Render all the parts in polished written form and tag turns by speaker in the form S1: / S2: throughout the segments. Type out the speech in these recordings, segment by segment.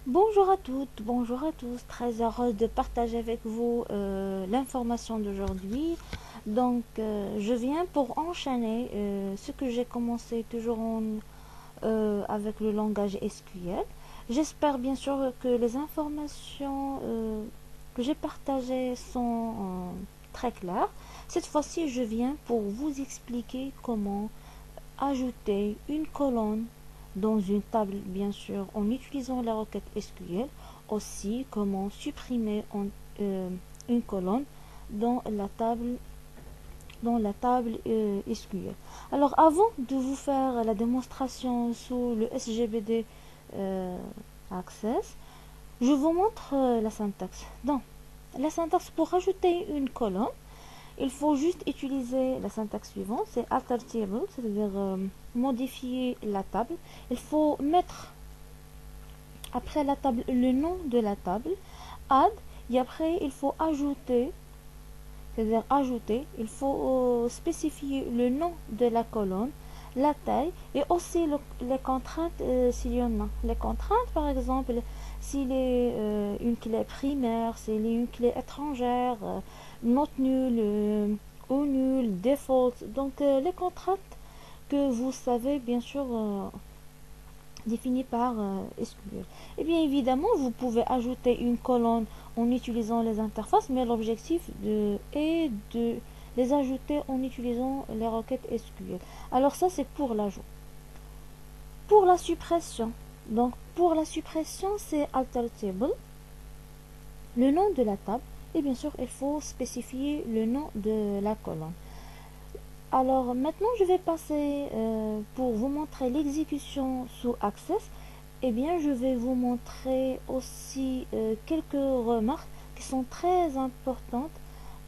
S1: Bonjour à toutes, bonjour à tous. Très heureuse de partager avec vous l'information d'aujourd'hui. Je viens pour enchaîner ce que j'ai commencé avec le langage SQL. J'espère bien sûr que les informations que j'ai partagées sont très claires. Cette fois-ci, je viens pour vous expliquer comment ajouter une colonne dans une table, bien sûr, en utilisant la requête SQL. Aussi, comment supprimer une colonne dans la table SQL. Alors, avant de vous faire la démonstration sous le SGBD euh, Access, je vous montre la syntaxe. Donc, la syntaxe pour ajouter une colonne, il faut juste utiliser la syntaxe suivante, c'est alter table, c'est-à-dire modifier la table. Il faut mettre après la table le nom de la table, add, et après il faut ajouter, c'est-à-dire ajouter, il faut spécifier le nom de la colonne, la taille et aussi les contraintes s'il y en a. Les contraintes, par exemple, s'il est une clé primaire, s'il est une clé étrangère, note nulle ou nulle, default. Les contraintes que vous savez bien sûr définies par SQL. Et bien évidemment, vous pouvez ajouter une colonne en utilisant les interfaces, mais l'objectif est de les ajouter en utilisant les requêtes SQL. Alors ça, c'est pour l'ajout. Pour la suppression, pour la suppression, c'est alter table, le nom de la table, et bien sûr, il faut spécifier le nom de la colonne. Alors maintenant, je vais passer pour vous montrer l'exécution sous Access. Eh bien, je vais vous montrer aussi quelques remarques qui sont très importantes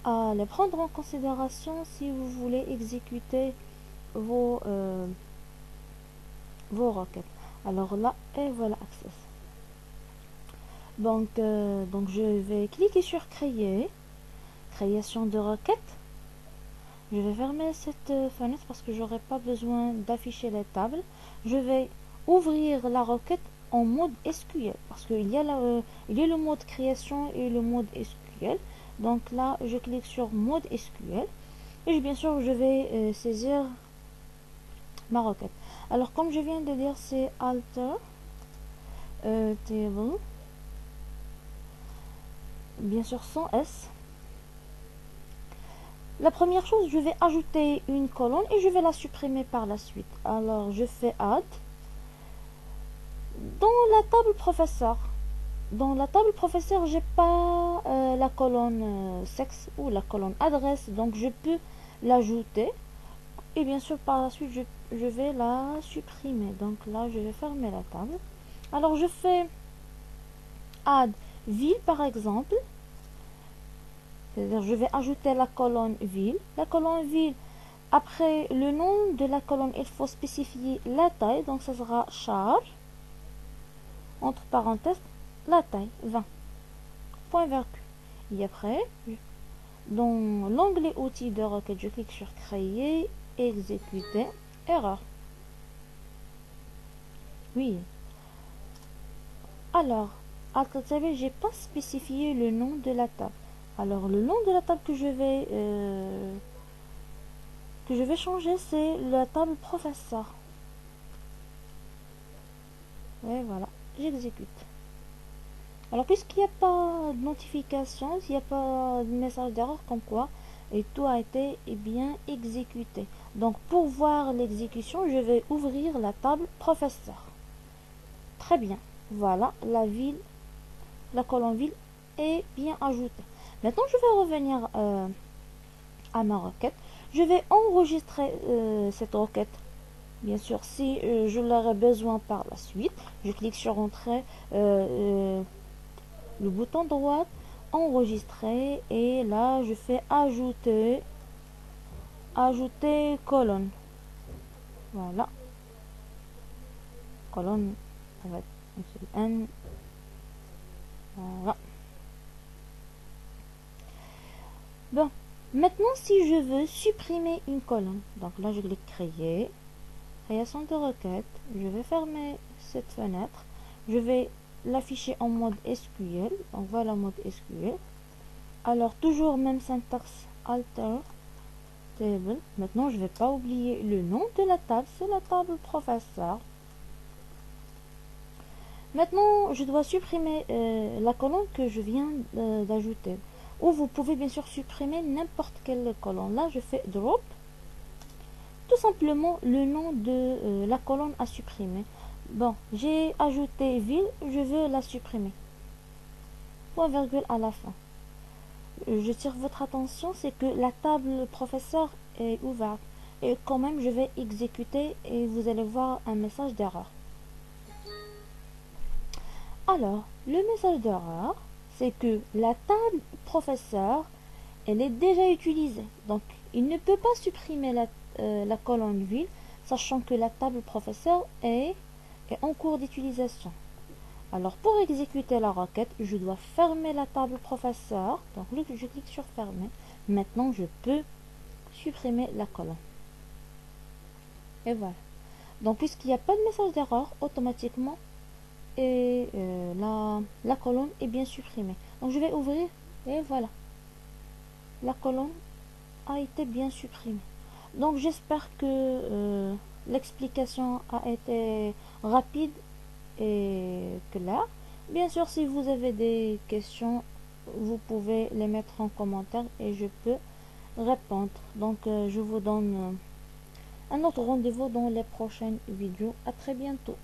S1: à les prendre en considération si vous voulez exécuter vos, euh, vos requêtes. Alors là, et voilà Access. Je vais cliquer sur Créer, création de requête. Je vais fermer cette fenêtre parce que j'aurai pas besoin d'afficher les tables. Je vais ouvrir la requête en mode SQL parce qu'il y a il y a le mode création et le mode SQL. Donc là, je clique sur mode SQL et bien sûr, je vais saisir ma requête. Alors, comme je viens de dire, c'est alter table, bien sûr sans S. La première chose, je vais ajouter une colonne et je vais la supprimer par la suite. Alors, je fais add dans la table professeur. Dans la table professeur, j'ai pas la colonne sexe ou la colonne adresse, donc je peux l'ajouter. Et bien sûr, par la suite, je vais la supprimer. Donc là, je vais fermer la table. Alors, je fais add ville par exemple. C'est-à-dire, je vais ajouter la colonne ville. La colonne ville, après le nom de la colonne, il faut spécifier la taille. Donc, ça sera char, entre parenthèses, la taille, 20. Point virgule. Et après, dans l'onglet outils de requête, je clique sur créer, exécuter, erreur. Oui. Alors, à table, j'ai pas spécifié le nom de la table. Alors, le nom de la table que je vais changer, c'est la table professeur. Et voilà, j'exécute. Alors, puisqu'il n'y a pas de notification, s'il n'y a pas de message d'erreur comme quoi, et tout a été bien exécuté. Donc, pour voir l'exécution, je vais ouvrir la table professeur. Très bien. Voilà, la colonne ville est bien ajoutée. Maintenant, je vais revenir à ma requête. Je vais enregistrer cette requête. Bien sûr, si je l'aurai besoin par la suite, je clique sur Entrée, le bouton droit, Enregistrer, et là, je fais Ajouter colonne. Voilà, colonne avec un seul N. Voilà. Bon, maintenant, si je veux supprimer une colonne, donc là, je clique Créer, création de requête, je vais fermer cette fenêtre, je vais l'afficher en mode SQL. Donc voilà mode SQL. Alors toujours même syntaxe alter table. Maintenant je vais pas oublier le nom de la table, c'est la table professeur. Maintenant je dois supprimer la colonne que je viens d'ajouter. Ou vous pouvez bien sûr supprimer n'importe quelle colonne. Là je fais drop. Tout simplement le nom de la colonne à supprimer. Bon, j'ai ajouté ville, je veux la supprimer. Point virgule à la fin. Je tire votre attention, c'est que la table professeur est ouverte. Et quand même, je vais exécuter et vous allez voir un message d'erreur. Alors, le message d'erreur, c'est que la table professeur, elle est déjà utilisée. Donc, il ne peut pas supprimer la colonne ville, sachant que la table professeur est en cours d'utilisation. Alors, pour exécuter la requête, je dois fermer la table professeur. Donc, je clique sur fermer. Maintenant, je peux supprimer la colonne. Et voilà. Donc, puisqu'il n'y a pas de message d'erreur, automatiquement, et la colonne est bien supprimée. Donc, je vais ouvrir et voilà. La colonne a été bien supprimée. Donc, j'espère que l'explication a été rapide et claire. Bien sûr, si vous avez des questions, vous pouvez les mettre en commentaire et je peux répondre. Donc, je vous donne un autre rendez-vous dans les prochaines vidéos. À très bientôt.